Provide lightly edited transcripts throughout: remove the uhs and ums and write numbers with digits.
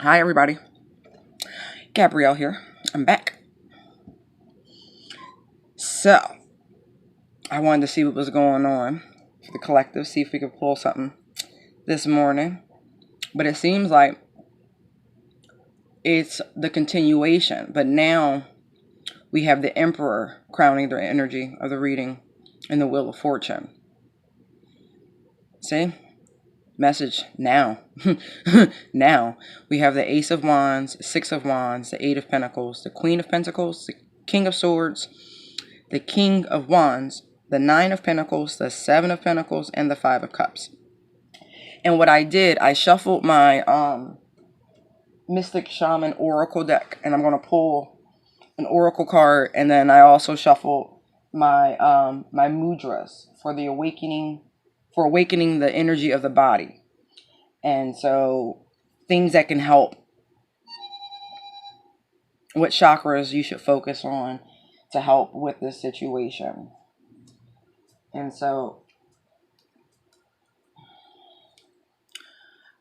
Hi, everybody. Gabrielle here. I'm back. So, I wanted to see what was going on for the collective, see if we could pull something this morning. But it seems like it's the continuation. But now we have the Emperor crowning the energy of the reading and the Wheel of Fortune. See? Message now. Now we have the Ace of Wands, Six of Wands, the Eight of Pentacles, the Queen of Pentacles, the King of Swords, the King of Wands, the Nine of Pentacles, the Seven of Pentacles, and the Five of Cups. And what I did, I shuffled my Mystic Shaman Oracle deck, and I'm going to pull an Oracle card, and then I also shuffled my my mudras for the awakening the energy of the body. And so things that can help, what chakras you should focus on to help with this situation. And so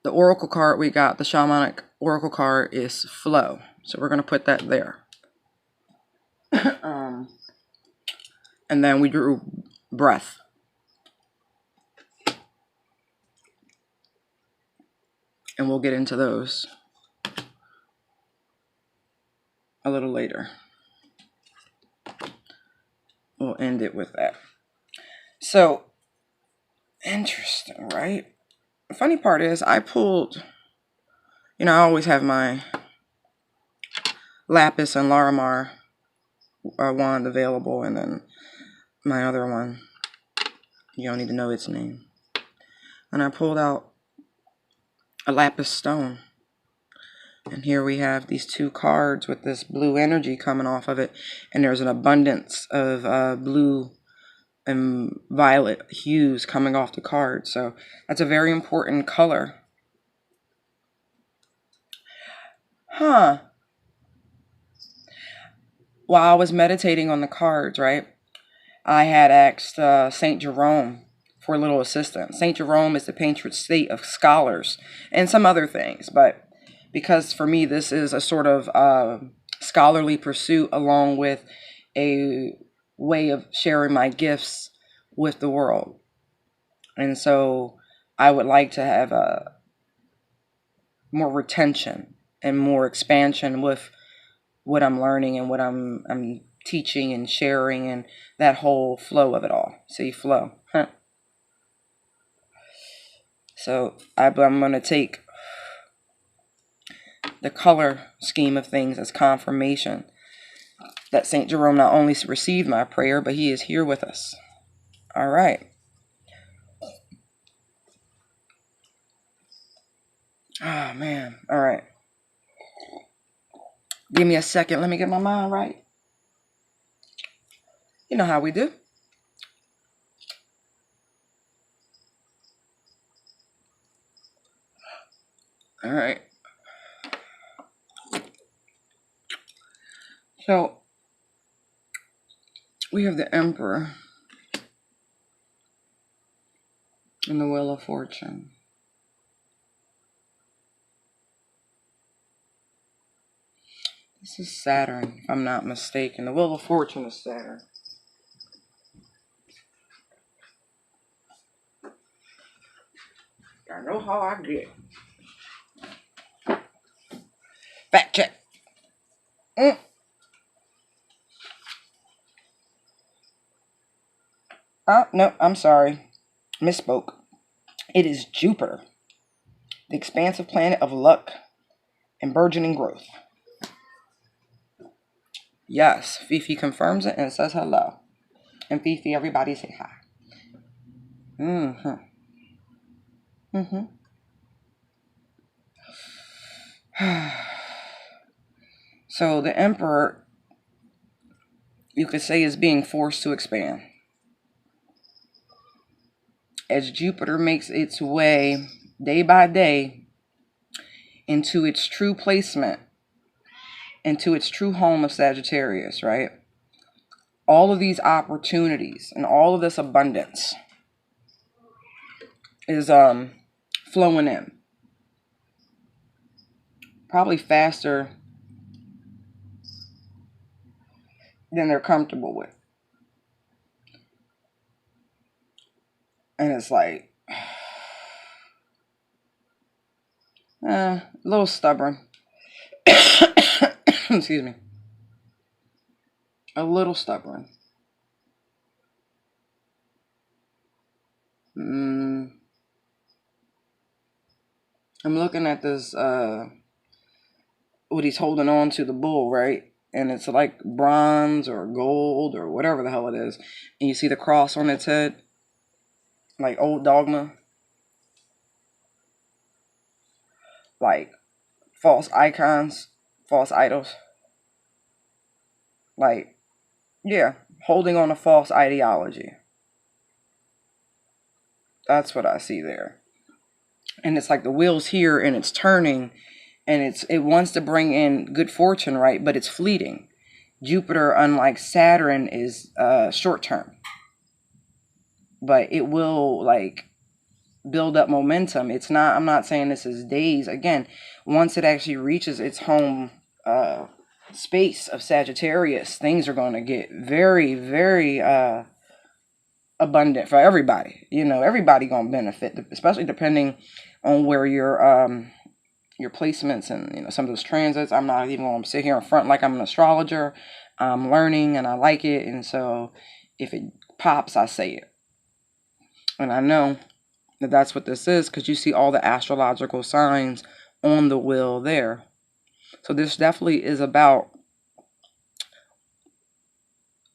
the Oracle card we got, the Shamanic Oracle card, is Flow. So we're going to put that there. And then we drew Breath. And we'll get into those a little later. We'll end it with that. So, interesting, right? The funny part is I pulled, I always have my Lapis and Larimar wand available, and then my other one, you don't need to know its name. And I pulled out a Lapis stone. And here we have these two cards with this blue energy coming off of it. And there's an abundance of blue and violet hues coming off the card. So that's a very important color. While I was meditating on the cards, right, I had asked St. Jerome for a little assistance. St. Jerome is the patron saint of scholars and some other things. But because for me, this is a sort of scholarly pursuit along with a way of sharing my gifts with the world. And so I would like to have more retention and more expansion with what I'm learning and what I'm teaching and sharing, and that whole flow of it all. See, flow. So I'm going to take the color scheme of things as confirmation that St. Jerome not only received my prayer, but he is here with us. All right. Oh, man. All right. Give me a second. Let me get my mind right. You know how we do. All right. So we have the Emperor and the Wheel of Fortune. This is Saturn, if I'm not mistaken. The Wheel of Fortune is Saturn. I know how I get. Fact check. Oh, no, I'm sorry. Misspoke. It is Jupiter, the expansive planet of luck and burgeoning growth. Yes, Fifi confirms it and says hello. And Fifi, everybody say hi. So the Emperor, you could say, is being forced to expand. As Jupiter makes its way day by day into its true placement, into its true home of Sagittarius, right? All of these opportunities and all of this abundance is flowing in. probably faster than they're comfortable with. And it's like, a little stubborn. Excuse me. A little stubborn. I'm looking at this, what he's holding on to, the bull, right? And it's like bronze or gold or whatever the hell it is. And you see the cross on its head, like old dogma, like false icons, false idols. Like, yeah, holding on a false ideology. That's what I see there. And it's like the wheel's here and it's turning, and it wants to bring in good fortune, right? But it's fleeting. Jupiter, unlike Saturn, is short term. But it will like build up momentum. It's not, I'm not saying this is days. Again, once it actually reaches its home space of Sagittarius, things are going to get very, very abundant for everybody. You know, everybody going to benefit, especially depending on where your placements and, you know, some of those transits. I'm not even going to sit here in front like I'm an astrologer. I'm learning and I like it, and so if it pops, I say it. And I know that that's what this is, because you see all the astrological signs on the wheel there. So this definitely is about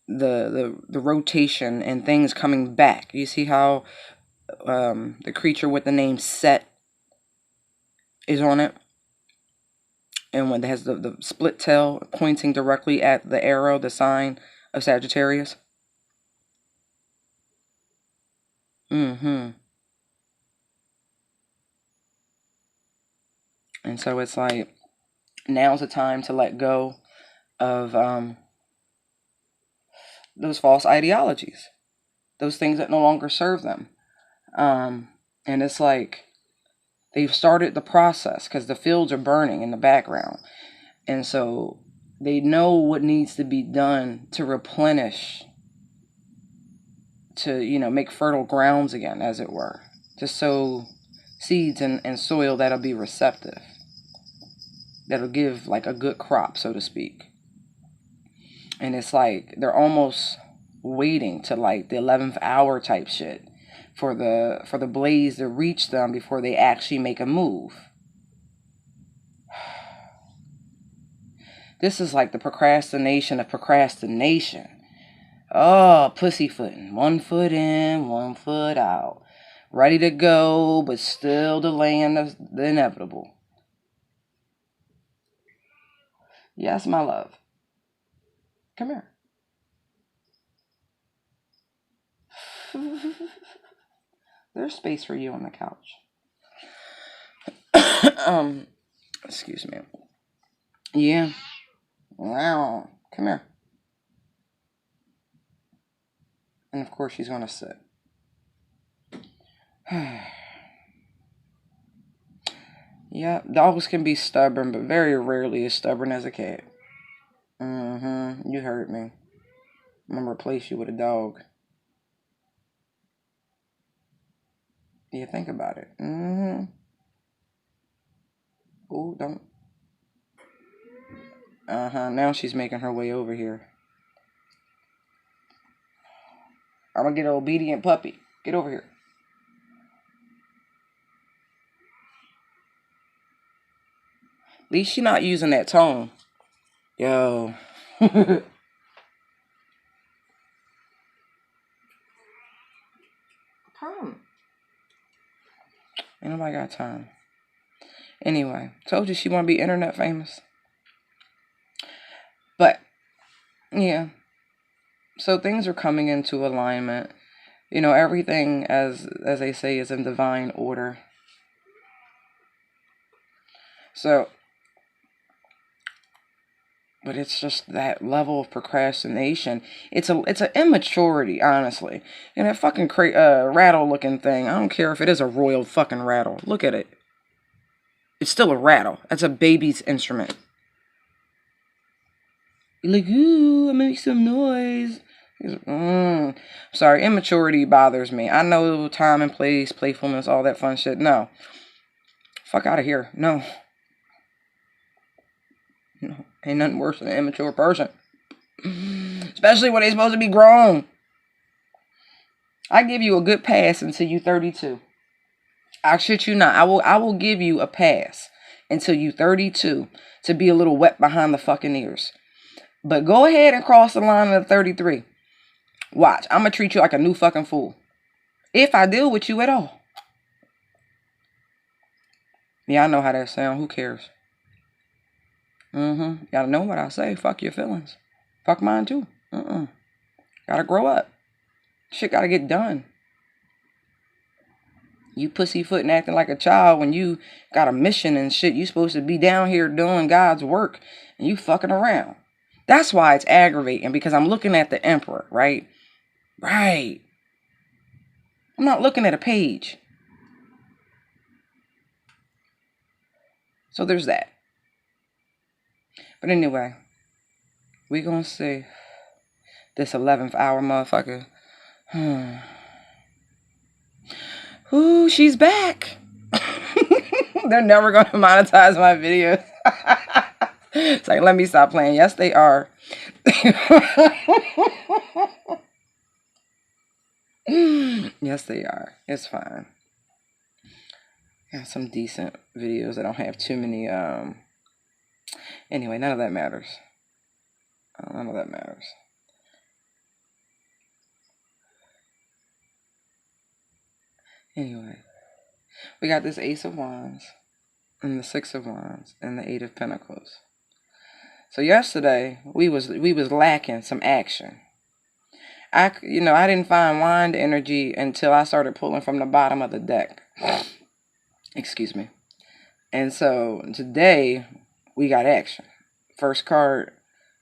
the rotation and things coming back. You see how the creature with the name Set is on it, and when it has the split tail pointing directly at the arrow, the sign of Sagittarius. And so it's like, now's the time to let go of those false ideologies, those things that no longer serve them. And it's like they've started the process because the fields are burning in the background. And so they know what needs to be done to replenish, to, you know, make fertile grounds again, as it were, to sow seeds and soil that'll be receptive, that'll give like a good crop, so to speak. And it's like they're almost waiting to like the 11th hour type shit for the blaze to reach them before they actually make a move. This is like the procrastination of procrastination. Oh, pussyfooting. 1 foot in, 1 foot out. Ready to go, but still delaying the inevitable. Yes, my love. Come here. There's space for you on the couch. Excuse me. Yeah. Wow. Come here. And of course she's gonna sit. Yeah, dogs can be stubborn, but very rarely as stubborn as a cat. You heard me. I'm gonna replace you with a dog. Yeah, think about it. Oh, don't. Now she's making her way over here. I'm gonna get an obedient puppy. Get over here. At least she's not using that tone. Yo. Come. Ain't nobody got time. Anyway, told you she want to be internet famous. But, yeah. So things are coming into alignment. You know, everything, as they say, is in divine order. So, but it's just that level of procrastination. It's an immaturity, honestly. And that fucking rattle looking thing. I don't care if it is a royal fucking rattle. Look at it. It's still a rattle. That's a baby's instrument. You're like, ooh, I make some noise. Sorry, immaturity bothers me. I know time and place, playfulness, all that fun shit. No. Fuck out of here. No. No. Ain't nothing worse than an immature person. Especially when they supposed to be grown. I give you a good pass until you 32. I shit you not. I will give you a pass until you 32 to be a little wet behind the fucking ears. But go ahead and cross the line at 33. Watch. I'm going to treat you like a new fucking fool. If I deal with you at all. Yeah, I know how that sounds. Who cares? Gotta know what I say. Fuck your feelings. Fuck mine too. Gotta grow up. Shit gotta get done. You pussyfooting acting like a child when you got a mission and shit. You supposed to be down here doing God's work and you fucking around. That's why it's aggravating, because I'm looking at the emperor, right? Right. I'm not looking at a page. So there's that. But anyway, we gonna see this 11th hour motherfucker. Ooh, she's back. They're never gonna monetize my videos. It's like, let me stop playing. Yes, they are. Yes, they are. It's fine. Got some decent videos that don't have too many. Anyway, none of that matters. None of that matters. Anyway, we got this Ace of Wands and the Six of Wands and the Eight of Pentacles. So yesterday we was lacking some action. I didn't find wand energy until I started pulling from the bottom of the deck. Excuse me. And so today we got action. First card,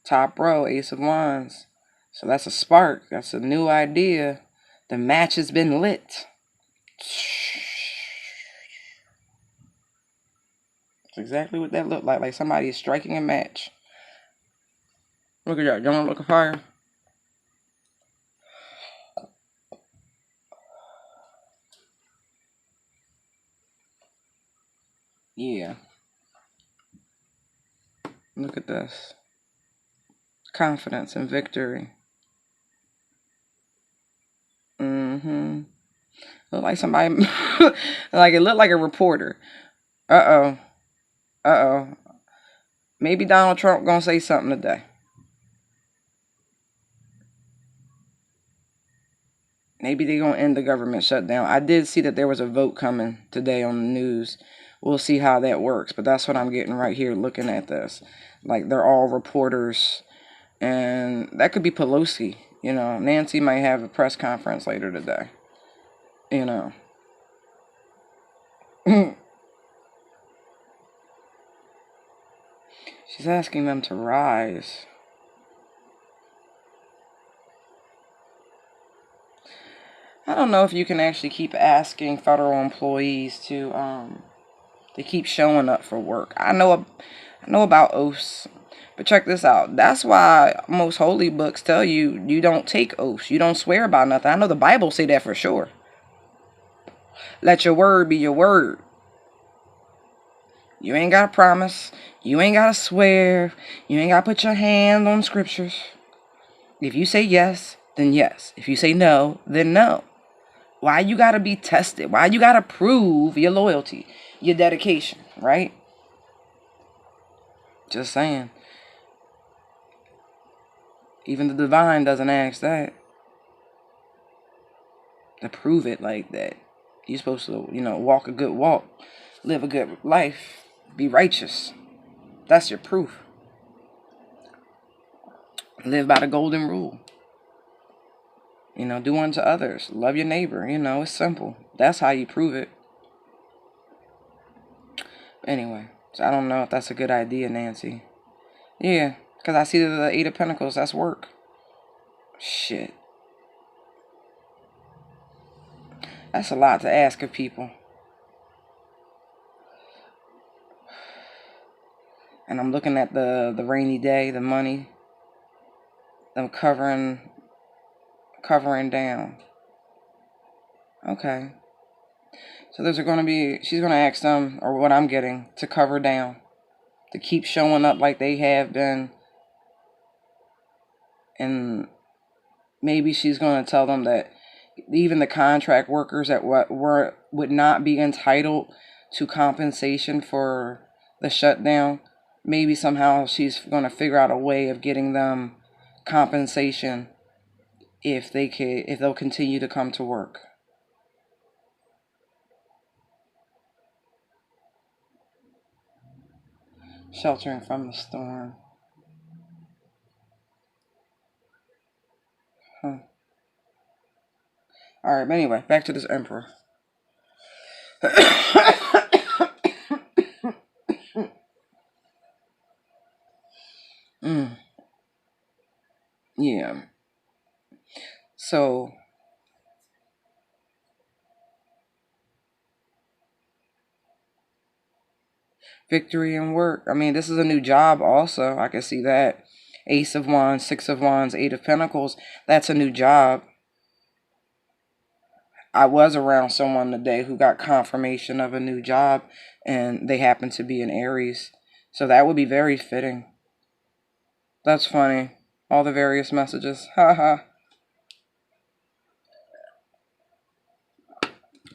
top row, Ace of Wands. So that's a spark. That's a new idea. The match has been lit. That's exactly what that looked like. Like somebody is striking a match. Look at that. You want to look at fire? Yeah. Look at this. Confidence and victory. Look like somebody, like it looked like a reporter. Uh-oh. Maybe Donald Trump gonna say something today. Maybe they gonna end the government shutdown. I did see that there was a vote coming today on the news. We'll see how that works. But that's what I'm getting right here looking at this. Like, they're all reporters. And that could be Pelosi. Nancy might have a press conference later today. She's asking them to rise. I don't know if you can actually keep asking federal employees to keep showing up for work. I know about oaths, but check this out. That's why most holy books tell you don't take oaths. You don't swear about nothing. I know the Bible say that for sure. Let your word be your word. You ain't got to promise. You ain't got to swear. You ain't got to put your hand on scriptures. If you say yes, then yes. If you say no, then no. Why you got to be tested? Why you got to prove your loyalty, your dedication, right? Just saying. Even the divine doesn't ask that. To prove it like that. You're supposed to, walk a good walk. Live a good life. Be righteous. That's your proof. Live by the golden rule. Do unto others. Love your neighbor. It's simple. That's how you prove it. Anyway, so I don't know if that's a good idea, Nancy. Yeah, because I see the Eight of Pentacles. That's work. Shit. That's a lot to ask of people. And I'm looking at the rainy day, the money, them covering down. Okay. So those are going to be, she's going to ask them, or what I'm getting, to cover down, to keep showing up like they have been. And maybe she's going to tell them that even the contract workers that would not be entitled to compensation for the shutdown, maybe somehow she's going to figure out a way of getting them compensation if they'll continue to come to work. Sheltering from the storm. Huh. Alright, but anyway, back to this emperor. Yeah. So, victory and work. I mean, this is a new job also. I can see that. Ace of Wands, Six of Wands, Eight of Pentacles. That's a new job. I was around someone today who got confirmation of a new job, and they happen to be in Aries. So that would be very fitting. That's funny. All the various messages. Haha.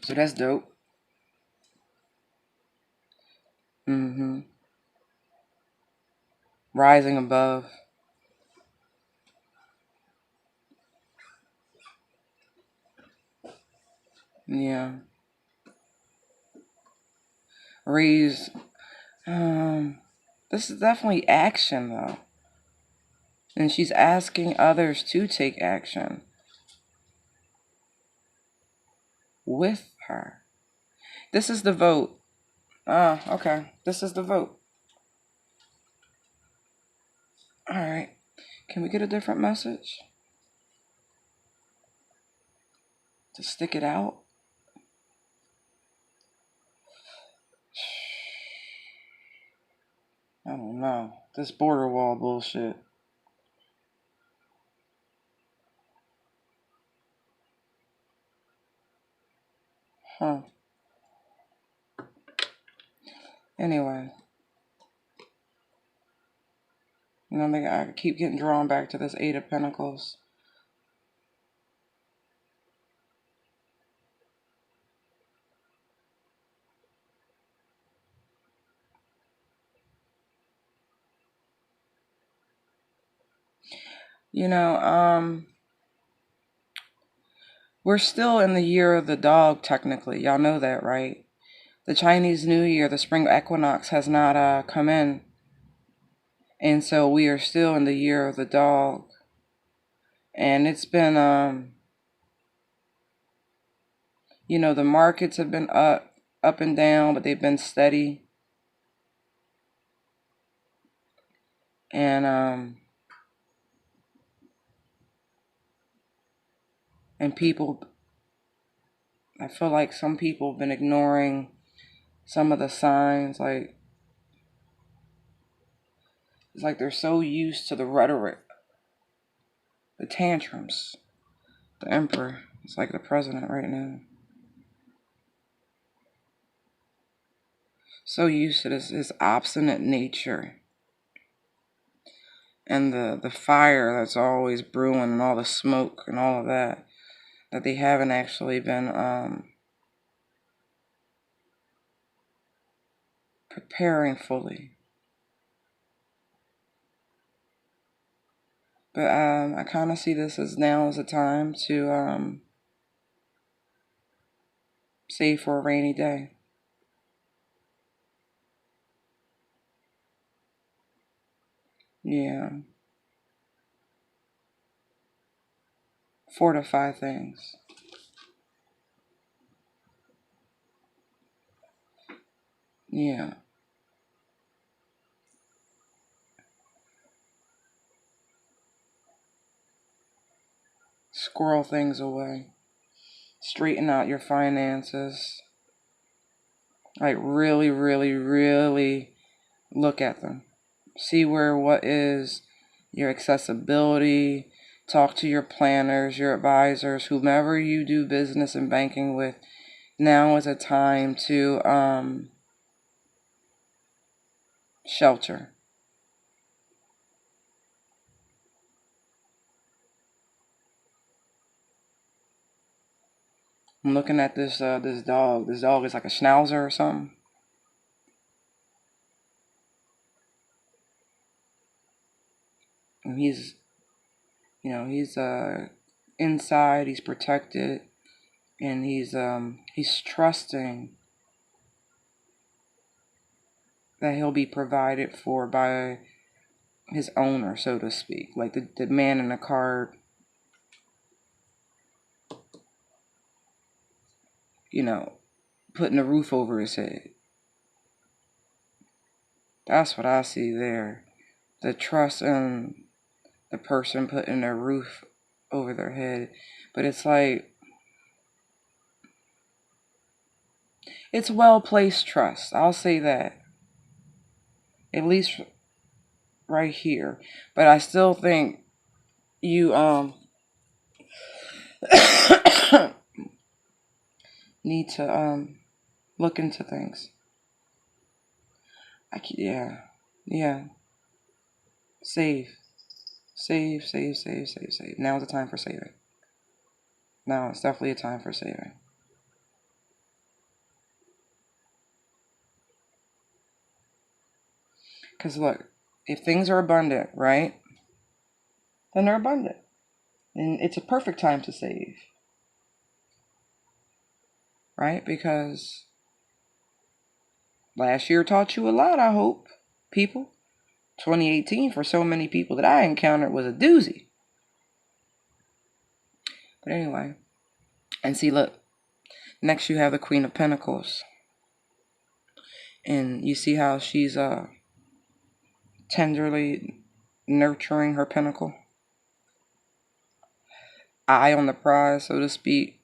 So that's dope. Rising above. Yeah. Raise. This is definitely action, though. And she's asking others to take action with her. This is the vote. Okay. This is the vote. Alright. Can we get a different message? To stick it out? I don't know. This border wall bullshit. Huh. Anyway. I keep getting drawn back to this Eight of Pentacles. We're still in the year of the dog, technically. Y'all know that, right? The Chinese New Year, the spring equinox, has not come in. And so we are still in the year of the dog. And it's been, the markets have been up and down, but they've been steady. And people, I feel like some people have been ignoring some of the signs. Like, it's like they're so used to the rhetoric, the tantrums. The emperor is like the president right now. So used to his obstinate nature. And the fire that's always brewing and all the smoke and all of that they haven't actually been preparing fully. But I kind of see this as now as a time to save for a rainy day. Yeah. Fortify things. Yeah. Squirrel things away. Straighten out your finances. Like really, really, really look at them. See what is your accessibility. Talk to your planners, your advisors, whomever you do business and banking with. Now is a time to shelter. I'm looking at this dog. This dog is like a schnauzer or something. And he's inside, he's protected, and he's trusting that he'll be provided for by his owner, so to speak. Like the man in the card, putting a roof over his head. That's what I see there. The trust in the person putting a roof over their head. But it's like, it's well-placed trust. I'll say that. At least right here. But I still think you need to look into things. Yeah. Save. Save, save, save, save, save. Now's the time for saving. Now it's definitely a time for saving. Because look, if things are abundant, right? Then they're abundant. And it's a perfect time to save. Right? Because last year taught you a lot, I hope, people. 2018 for so many people that I encountered was a doozy. But anyway, and see, look, next you have the Queen of Pentacles. And you see how she's tenderly nurturing her pentacle. Eye on the prize, so to speak.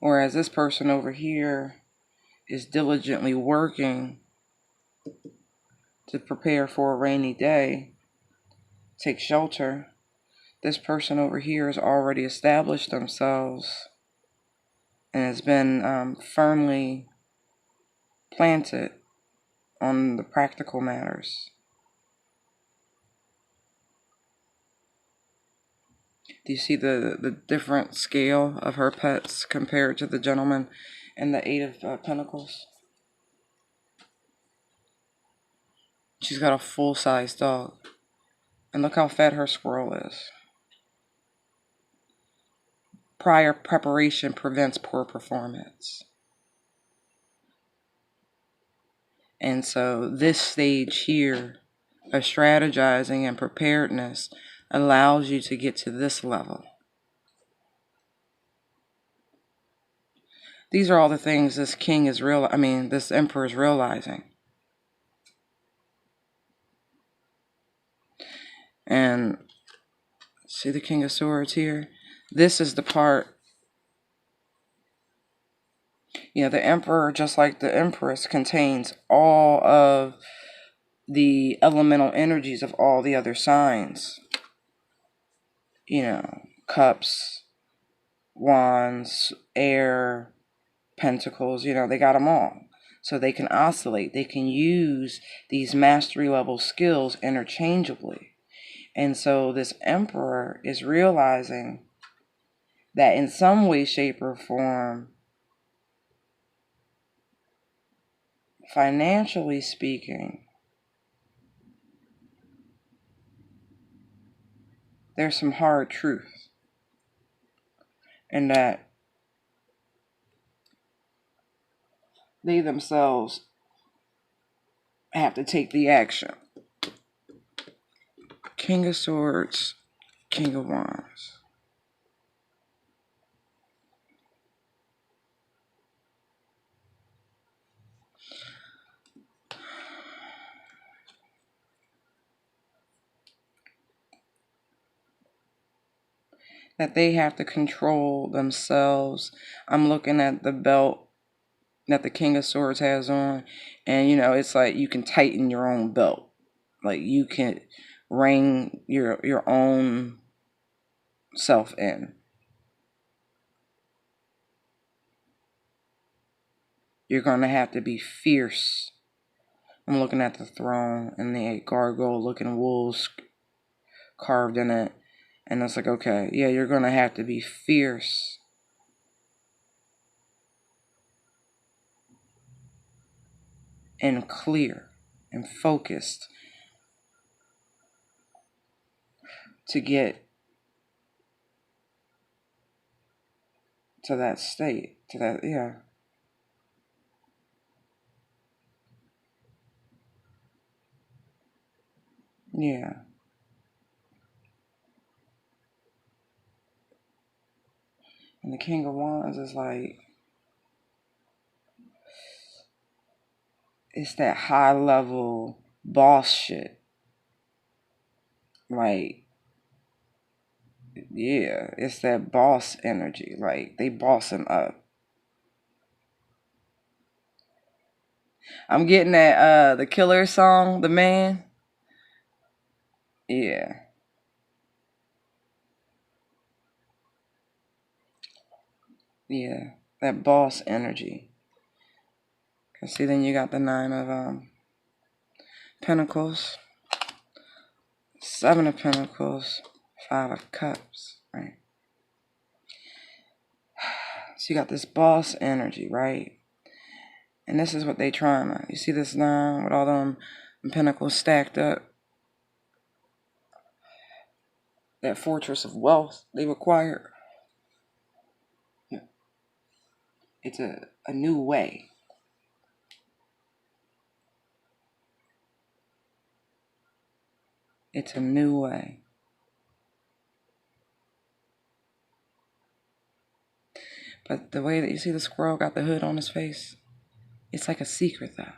Whereas this person over here is diligently working to prepare for a rainy day, take shelter. This person over here has already established themselves and has been firmly planted on the practical matters. Do you see the different scale of her pets compared to the gentleman and the Eight of Pentacles? She's got a full-size dog. And look how fat her squirrel is. Prior preparation prevents poor performance. And so this stage here of strategizing and preparedness allows you to get to this level. These are all the things this this emperor is realizing. And see the King of Swords here? This is the part. The Emperor, just like the Empress, contains all of the elemental energies of all the other signs. Cups, wands, air, pentacles, they got them all. So they can oscillate. They can use these mastery level skills interchangeably. And so this Emperor is realizing that in some way, shape, or form, financially speaking, there's some hard truth. And that they themselves have to take the action. King of Swords, King of Wands. That they have to control themselves. I'm looking at the belt that the King of Swords has on. And, you know, it's like you can tighten your own belt. Like, you can rein your own self in. You're going to have to be fierce. I'm looking at the throne and the gargoyle looking wolves carved in it. And it's like, okay, yeah, you're going to have to be fierce. And clear and focused to get to that state, to that, yeah. Yeah. And the King of Wands is like, it's that high level boss shit. Like, yeah, it's that boss energy. Like, they bossing up. I'm getting that the Killer song, The Man. Yeah. Yeah. That boss energy. Cause see, then you got the 9 of Pentacles, 7 of Pentacles, 5 of Cups, right? So you got this boss energy, right? And this is what they trying to, you see this 9 with all them pentacles stacked up? That fortress of wealth they require. It's a new way. It's a new way. But the way that you see the squirrel got the hood on his face, it's like a secret though.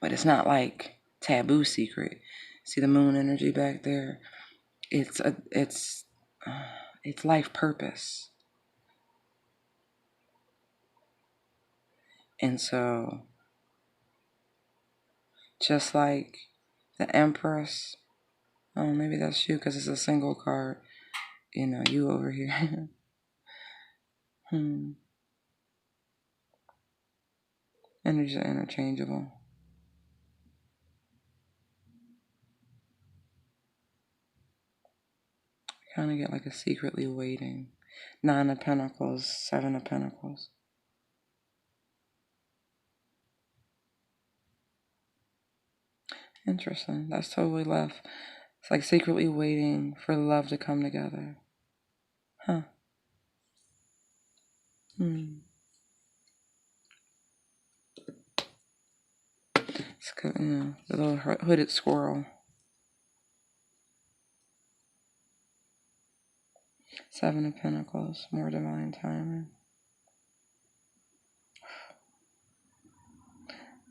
But it's not like taboo secret. See the moon energy back there? It's life purpose. And so, just like the Empress, oh, maybe that's you because it's a single card. You know, you over here. Energies are interchangeable. Kind of get like a secretly waiting. 9 of Pentacles, 7 of Pentacles. Interesting. That's totally left. It's like secretly waiting for love to come together. Huh. It's good, you know, the little hooded squirrel. 7 of Pentacles, more divine timing.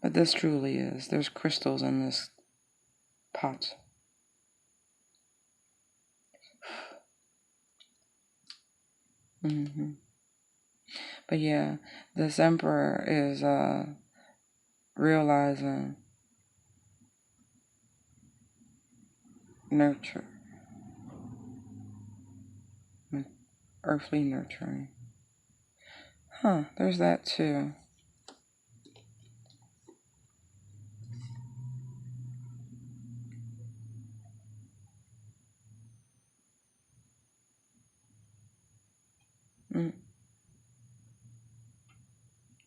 But this truly is. There's crystals in this pot. But yeah, this Emperor is realizing nurture, earthly nurturing. Huh, there's that too.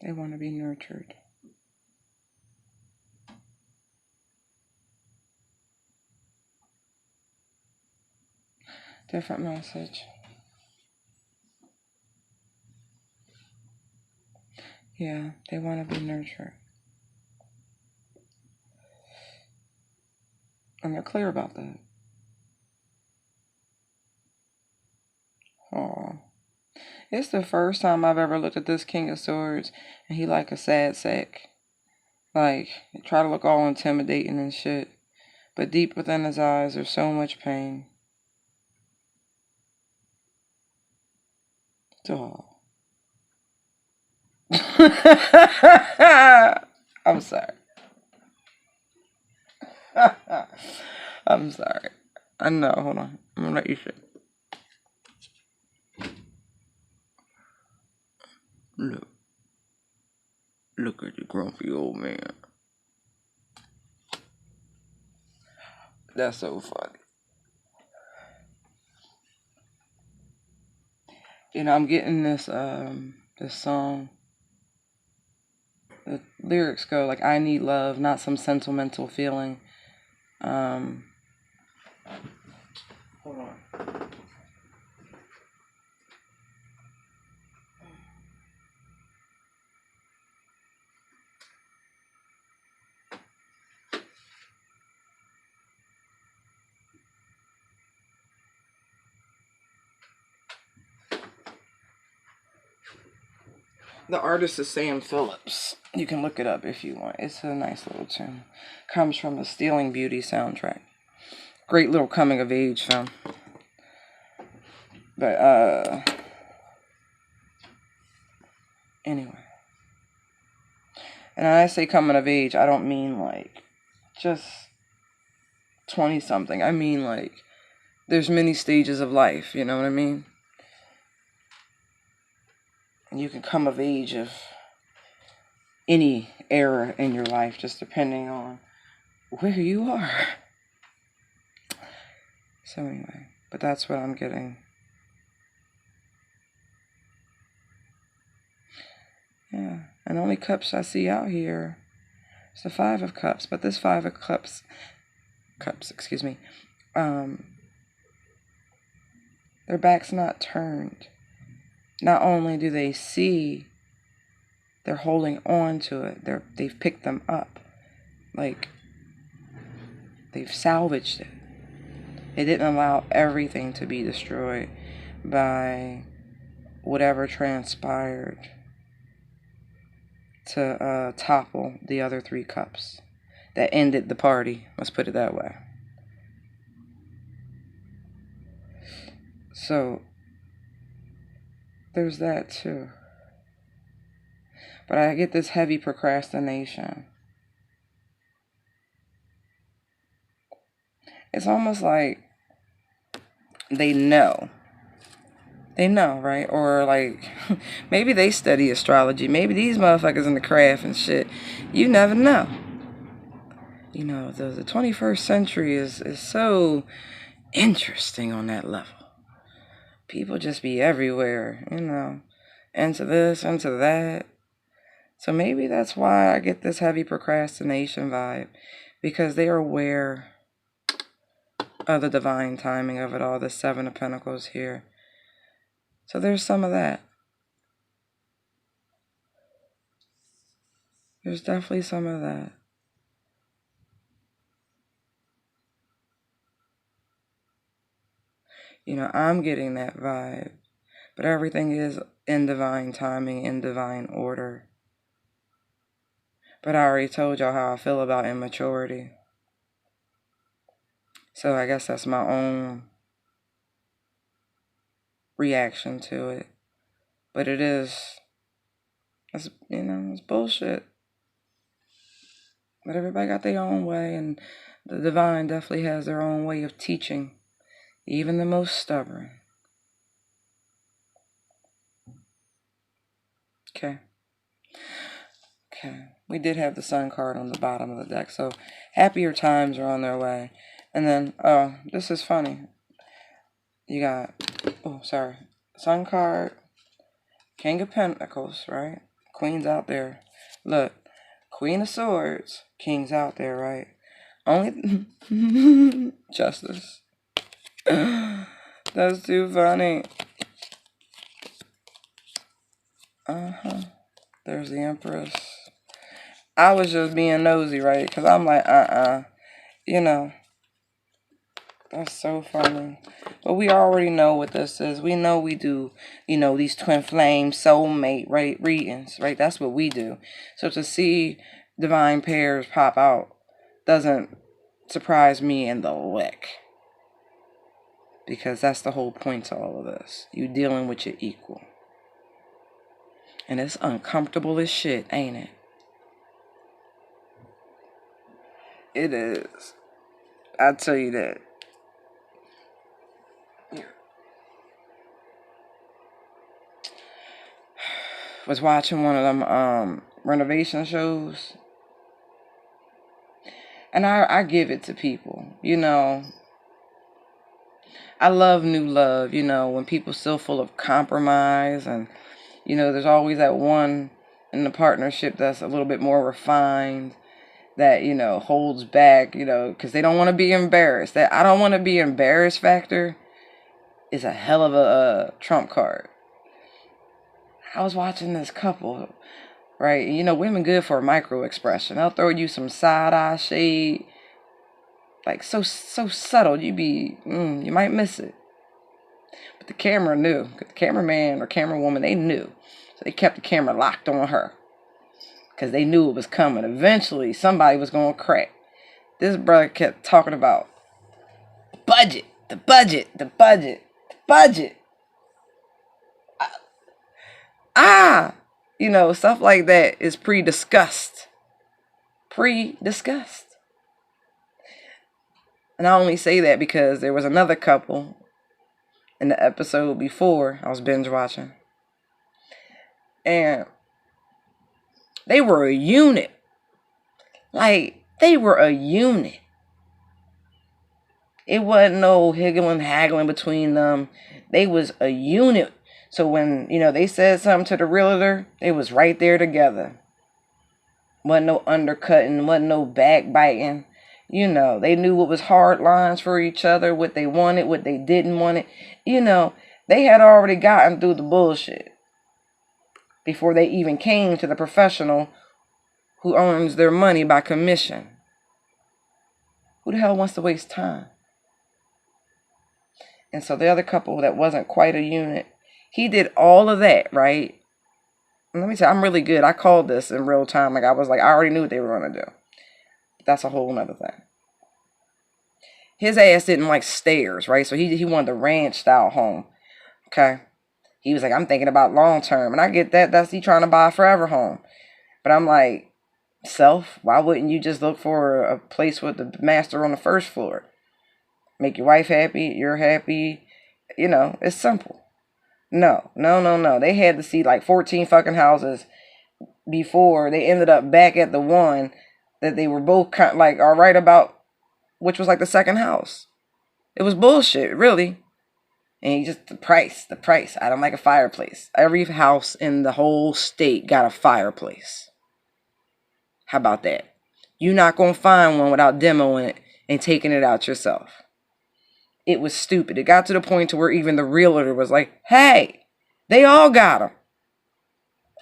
They want to be nurtured. Different message. Yeah, they want to be nurtured. And they're clear about that. Oh. It's the first time I've ever looked at this King of Swords and he like a sad sack. Like, try to look all intimidating and shit. But deep within his eyes, there's so much pain. Oh. I'm sorry. I'm sorry. I know. Hold on. I'm gonna let you shit. Look. Look at the grumpy old man. That's so funny. You know, I'm getting this song. The lyrics go like, "I need love, not some sentimental feeling." Hold on. The artist is Sam Phillips. You can look it up if you want. It's a nice little tune. Comes from the Stealing Beauty soundtrack. Great little coming of age film. But anyway. And when I say coming of age, I don't mean like just 20 something. I mean like there's many stages of life, you know what I mean? And you can come of age of any era in your life, just depending on where you are. So anyway, but that's what I'm getting. Yeah, and the only cups I see out here is the 5 of Cups, but this 5 of Cups, excuse me, their back's not turned. Not only do they see, they're holding on to it. They've picked them up. Like, they've salvaged it. They didn't allow everything to be destroyed by whatever transpired to topple the other 3 cups that ended the party. Let's put it that way. So, there's that too. But I get this heavy procrastination. It's almost like they know. They know, right? Or like, maybe they study astrology. Maybe these motherfuckers in the craft and shit. You never know. You know, the 21st century is so interesting on that level. People just be everywhere, you know, into this, into that. So maybe that's why I get this heavy procrastination vibe, because they are aware of the divine timing of it all, the 7 of Pentacles here. So there's some of that. There's definitely some of that. You know, I'm getting that vibe. But everything is in divine timing, in divine order. But I already told y'all how I feel about immaturity. So I guess that's my own reaction to it. But it's bullshit. But everybody got their own way, and the divine definitely has their own way of teaching, even the most stubborn. Okay. We did have the Sun card on the bottom of the deck, so happier times are on their way. And then, this is funny. You got, Sun card, King of Pentacles, right? Queen's out there. Look, Queen of Swords, King's out there, right? Only Justice. That's too funny. There's the Empress. I was just being nosy, right? Because I'm like, you know. That's so funny. But we already know what this is. We know we do, these twin flame soulmate, right, readings, right? That's what we do. So to see divine pairs pop out doesn't surprise me in the lick. Because that's the whole point to all of this. You dealing with your equal. And it's uncomfortable as shit, ain't it? It is. I tell you that. Was watching one of them renovation shows, and I give it to people. I love new love. When people still full of compromise, and there's always that one in the partnership that's a little bit more refined, that holds back, because they don't want to be embarrassed. That I don't want to be embarrassed factor is a hell of a trump card. I was watching this couple, right? Women good for a micro expression. They'll throw you some side eye shade, like so subtle. You might miss it. But the camera knew. The cameraman or camerawoman, they knew. So they kept the camera locked on her, because they knew it was coming. Eventually, somebody was going to crack. This brother kept talking about the budget. Stuff like that is pre-discussed. And I only say that because there was another couple in the episode before I was binge watching, and they were a unit. Like, they were a unit. It wasn't no haggling between them. They was a unit. So when, they said something to the realtor, they was right there together. Wasn't no undercutting, wasn't no backbiting. They knew what was hard lines for each other, what they wanted, what they didn't want it. They had already gotten through the bullshit before they even came to the professional who earns their money by commission. Who the hell wants to waste time? And so the other couple that wasn't quite a unit, he did all of that, right? And let me tell you, I'm really good. I called this in real time. Like, I already knew what they were going to do. That's a whole nother thing. His ass didn't like stairs, right? So he wanted the ranch style home. Okay. He was like, I'm thinking about long term. And I get that. That's he trying to buy a forever home. But I'm like, why wouldn't you just look for a place with the master on the first floor? Make your wife happy, you're happy. It's simple. No. They had to see like 14 fucking houses before they ended up back at the one that they were both kind of like all right about, which was like the second house. It was bullshit, really. And just the price. I don't like a fireplace. Every house in the whole state got a fireplace. How about that? You're not going to find one without demoing it and taking it out yourself. It was stupid. It got to the point to where even the realtor was like, hey, they all got them.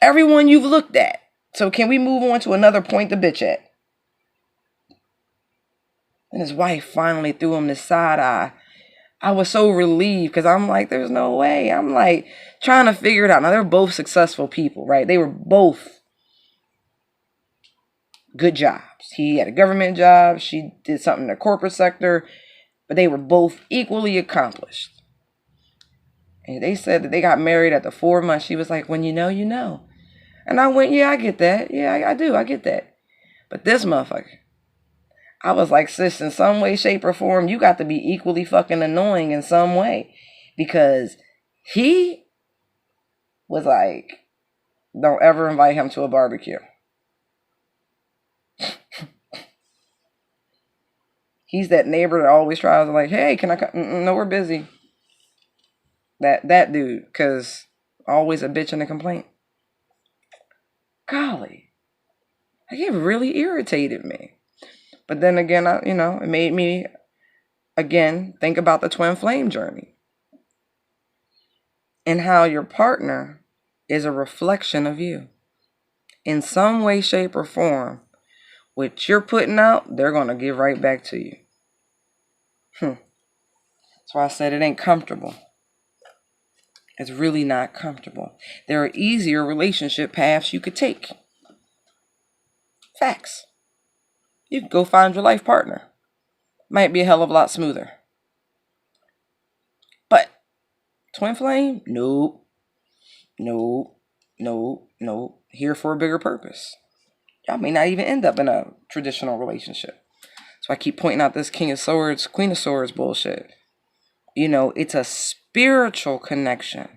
Everyone you've looked at. So can we move on to another point to bitch at? And his wife finally threw him the side eye. I was so relieved because I'm like, there's no way. I'm like trying to figure it out. Now, they're both successful people, right? They were both good jobs. He had a government job. She did something in the corporate sector. But they were both equally accomplished. And they said that they got married after 4 months. She was like, when you know, you know. And I went, yeah, I get that. Yeah, I do. I get that. But this motherfucker, I was like, sis, in some way, shape, or form, you got to be equally fucking annoying in some way. Because he was like, don't ever invite him to a barbecue. He's that neighbor that always tries to like, hey, can I come? No, we're busy. That dude, because always a bitch and a complaint. Golly. It really irritated me. But then again, it made me, again, think about the twin flame journey. And how your partner is a reflection of you. In some way, shape, or form, what you're putting out, they're going to give right back to you. That's why I said it ain't comfortable. It's really not comfortable. There are easier relationship paths you could take. Facts. You could go find your life partner. Might be a hell of a lot smoother. But twin flame? Nope. No, no, here for a bigger purpose. Y'all may not even end up in a traditional relationship. So I keep pointing out this King of Swords, Queen of Swords bullshit. You know, it's a spiritual connection.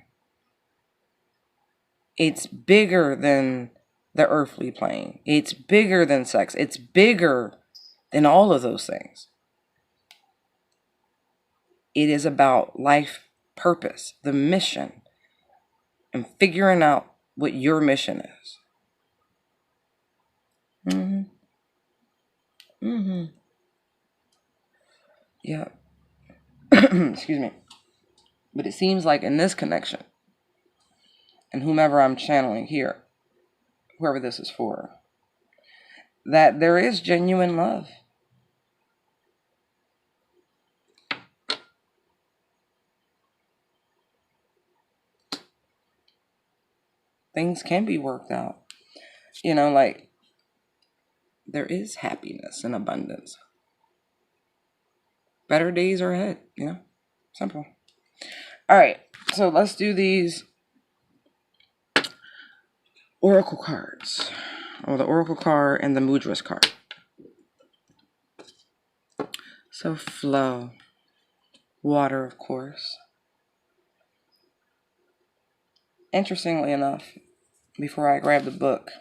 It's bigger than the earthly plane. It's bigger than sex. It's bigger than all of those things. It is about life purpose, the mission, and figuring out what your mission is. Yeah. Excuse me. But it seems like in this connection, and whomever I'm channeling here, whoever this is for, that there is genuine love. Things can be worked out. You know, like, there is happiness and abundance. Better days are ahead, you know? Simple. All right, so let's do these oracle cards. Or the oracle card and the mudras card. So flow. Water, of course. Interestingly enough, before I grab the book,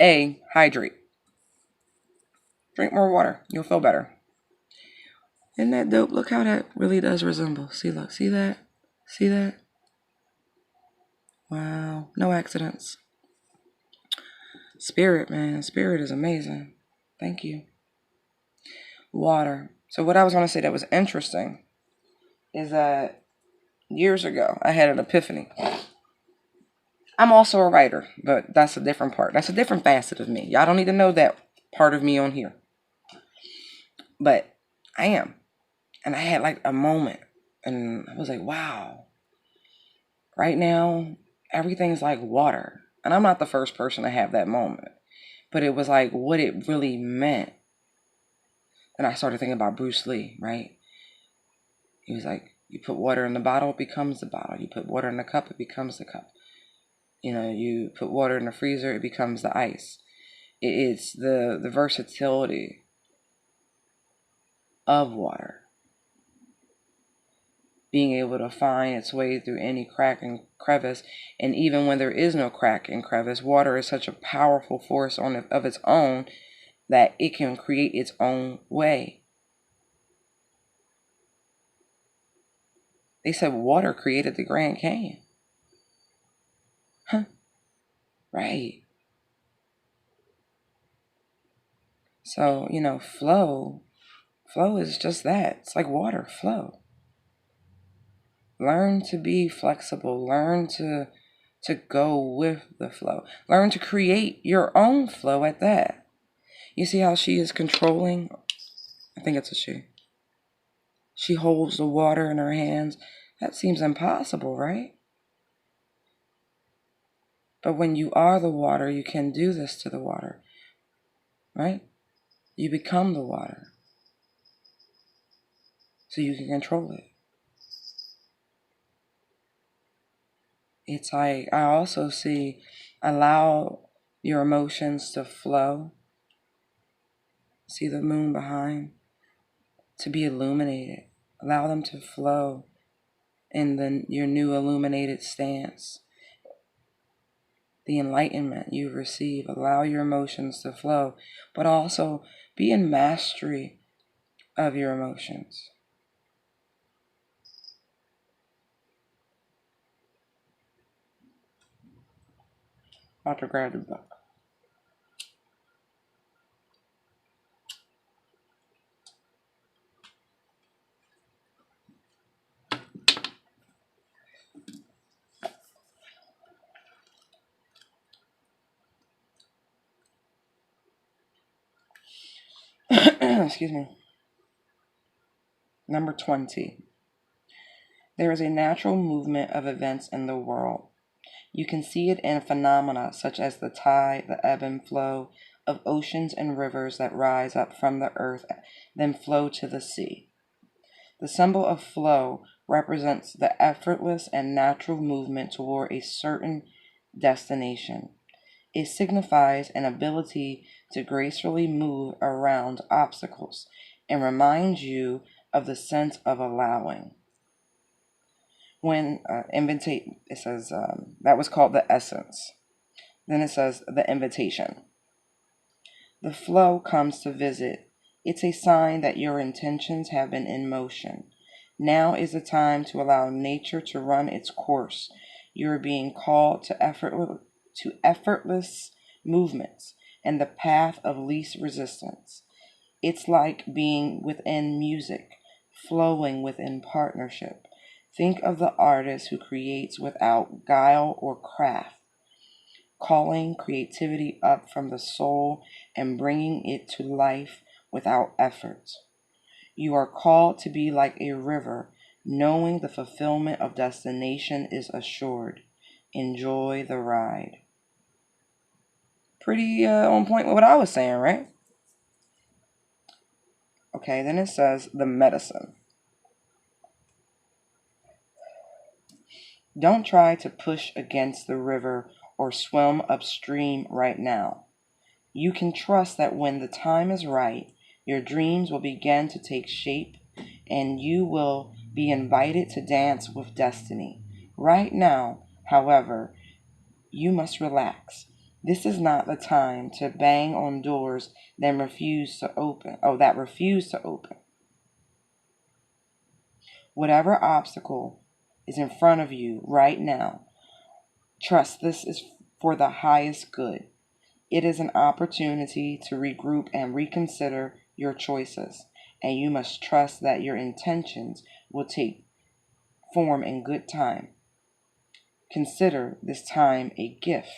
A, hydrate. Drink more water. You'll feel better. Isn't that dope? Look how that really does resemble. See, look. See that? See that? Wow. No accidents. Spirit, man. Spirit is amazing. Thank you. Water. So what I was going to say that was interesting is that years ago, I had an epiphany. I'm also a writer, but that's a different part. That's a different facet of me. Y'all don't need to know that part of me on here. But I am. And I had like a moment. And I was like, wow. Right now, everything's like water. And I'm not the first person to have that moment. But it was like what it really meant. And I started thinking about Bruce Lee, right? He was like, you put water in the bottle, it becomes the bottle. You put water in the cup, it becomes the cup. You know, you put water in the freezer, it becomes the ice. It's the versatility of water. Being able to find its way through any crack and crevice. And even when there is no crack and crevice, water is such a powerful force of its own that it can create its own way. They said water created the Grand Canyon. Huh. Right. So, you know, flow is just that. It's like water, flow. Learn to be flexible. Learn to go with the flow. Learn to create your own flow at that. You see how she is controlling? I think it's a she. She holds the water in her hands. That seems impossible, right? But when you are the water, you can do this to the water, right? You become the water. So you can control it. It's like, I also see, allow your emotions to flow. See the moon behind? To be illuminated. Allow them to flow in your new illuminated stance. The enlightenment you receive. Allow your emotions to flow, but also be in mastery of your emotions. About to grab the book. Excuse me. Number 20. There is a natural movement of events in the world. You can see it in phenomena such as the tide, the ebb and flow of oceans and rivers that rise up from the earth, then flow to the sea. The symbol of flow represents the effortless and natural movement toward a certain destination. It signifies an ability to gracefully move around obstacles and reminds you of the sense of allowing. When it says that was called the essence. Then it says the invitation. The flow comes to visit. It's a sign that your intentions have been in motion. Now is the time to allow nature to run its course. You are being called to effortless movements and the path of least resistance. It's like being within music, flowing within partnership. Think of the artist who creates without guile or craft, calling creativity up from the soul and bringing it to life without effort. You are called to be like a river, knowing the fulfillment of destination is assured. Enjoy the ride. Pretty on point with what I was saying, right? Okay, then it says the medicine. Don't try to push against the river or swim upstream right now. You can trust that when the time is right, your dreams will begin to take shape and you will be invited to dance with destiny. Right now, however, you must relax. This is not the time to bang on doors that refuse to open. Whatever obstacle is in front of you right now, trust this is for the highest good. It is an opportunity to regroup and reconsider your choices, and you must trust that your intentions will take form in good time. Consider this time a gift.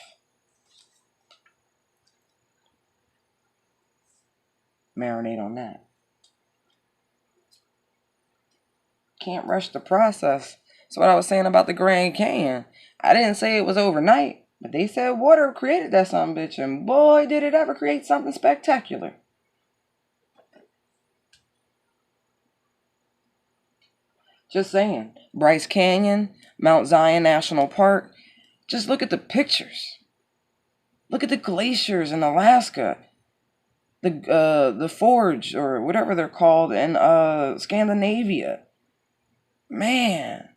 Marinate on that. Can't rush the process. That's what I was saying about the Grand Canyon. I didn't say it was overnight, but they said water created that son bitch, and boy, did it ever create something spectacular. Just saying. Bryce Canyon, Mount Zion National Park. Just look at the pictures. Look at the glaciers in Alaska. The forge or whatever they're called in Scandinavia. Man.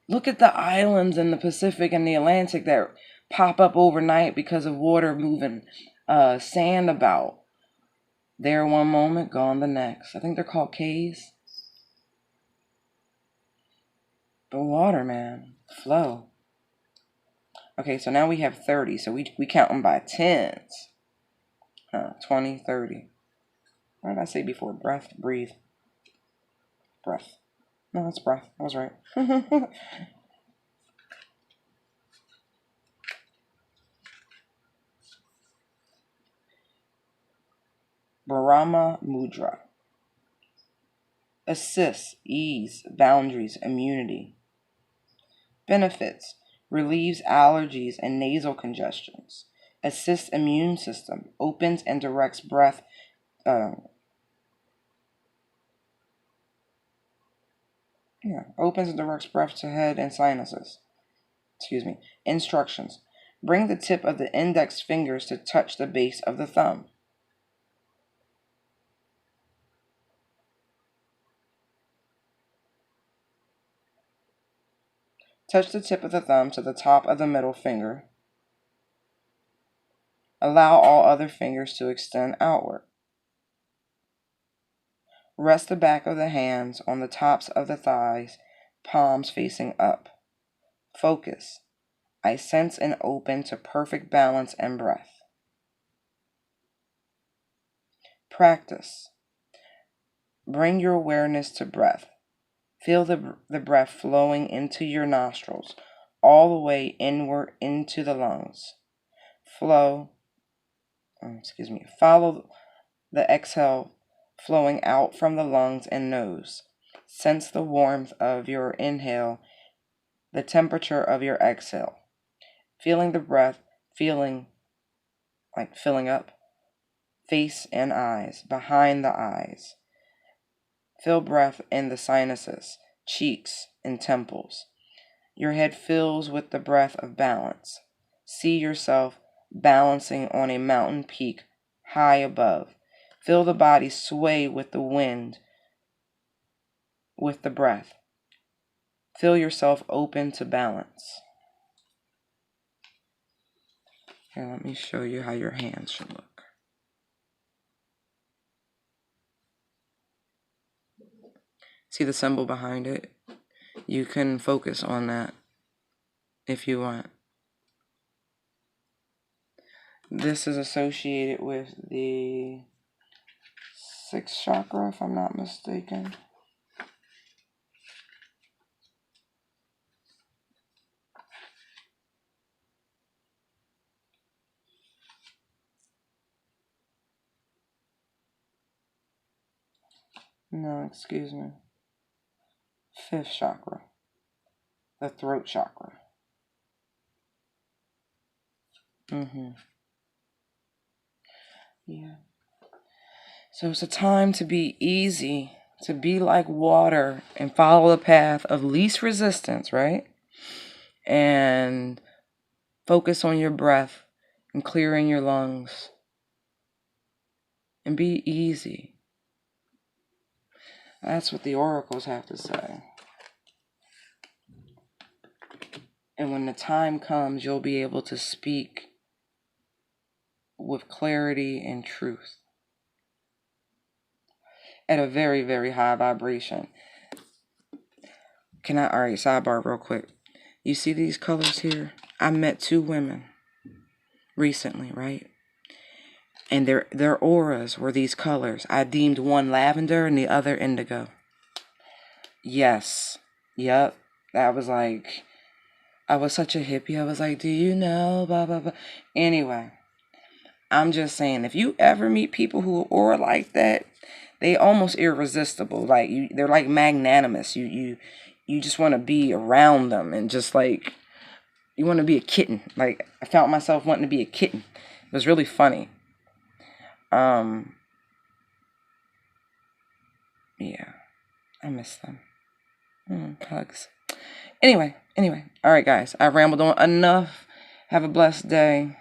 Look at the islands in the Pacific and the Atlantic that pop up overnight because of water moving sand about. There one moment, gone the next. I think they're called cays. But water, man. Flow. Okay, so now we have 30. So we count them by tens. 20, 30. What did I say before? Breath, breathe. Breath. No, that's breath. I was right. Brahma Mudra. Assists, ease, boundaries, immunity. Benefits. Relieves allergies and nasal congestions. Assists immune system. Opens and directs breath. Opens and directs breath to head and sinuses. Instructions. Bring the tip of the index fingers to touch the base of the thumb. Touch the tip of the thumb to the top of the middle finger. Allow all other fingers to extend outward. Rest the back of the hands on the tops of the thighs, palms facing up. Focus. I sense and open to perfect balance and breath. Practice. Bring your awareness to breath. Feel the breath flowing into your nostrils, all the way inward into the lungs. Follow the exhale flowing out from the lungs and nose. Sense the warmth of your inhale, the temperature of your exhale. Feeling the breath, feeling like filling up, face and eyes, behind the eyes. Feel breath in the sinuses, cheeks, and temples. Your head fills with the breath of balance. See yourself balancing on a mountain peak high above. Feel the body sway with the wind, with the breath. Feel yourself open to balance. Here, let me show you how your hands should look. See the symbol behind it? You can focus on that if you want. This is associated with the 6th chakra, if I'm not mistaken. No, excuse me. 5th chakra. The throat chakra. Yeah. So it's a time to be easy, to be like water and follow the path of least resistance, right? And focus on your breath and clearing your lungs. And be easy. That's what the oracles have to say. And when the time comes, you'll be able to speak with clarity and truth at a very, very high vibration. All right, sidebar real quick. You see these colors here? I met 2 women recently, right? And their auras were these colors. I deemed one lavender and the other indigo. Yes. Yep. I was such a hippie. I was like, do you know? Blah, blah, blah. Anyway, I'm just saying, if you ever meet people who aura like that, they almost irresistible. Like they're like magnanimous. You just want to be around them and just like, you want to be a kitten. Like I felt myself wanting to be a kitten. It was really funny. Yeah, I miss them. Hugs. Anyway. All right, guys. I rambled on enough. Have a blessed day.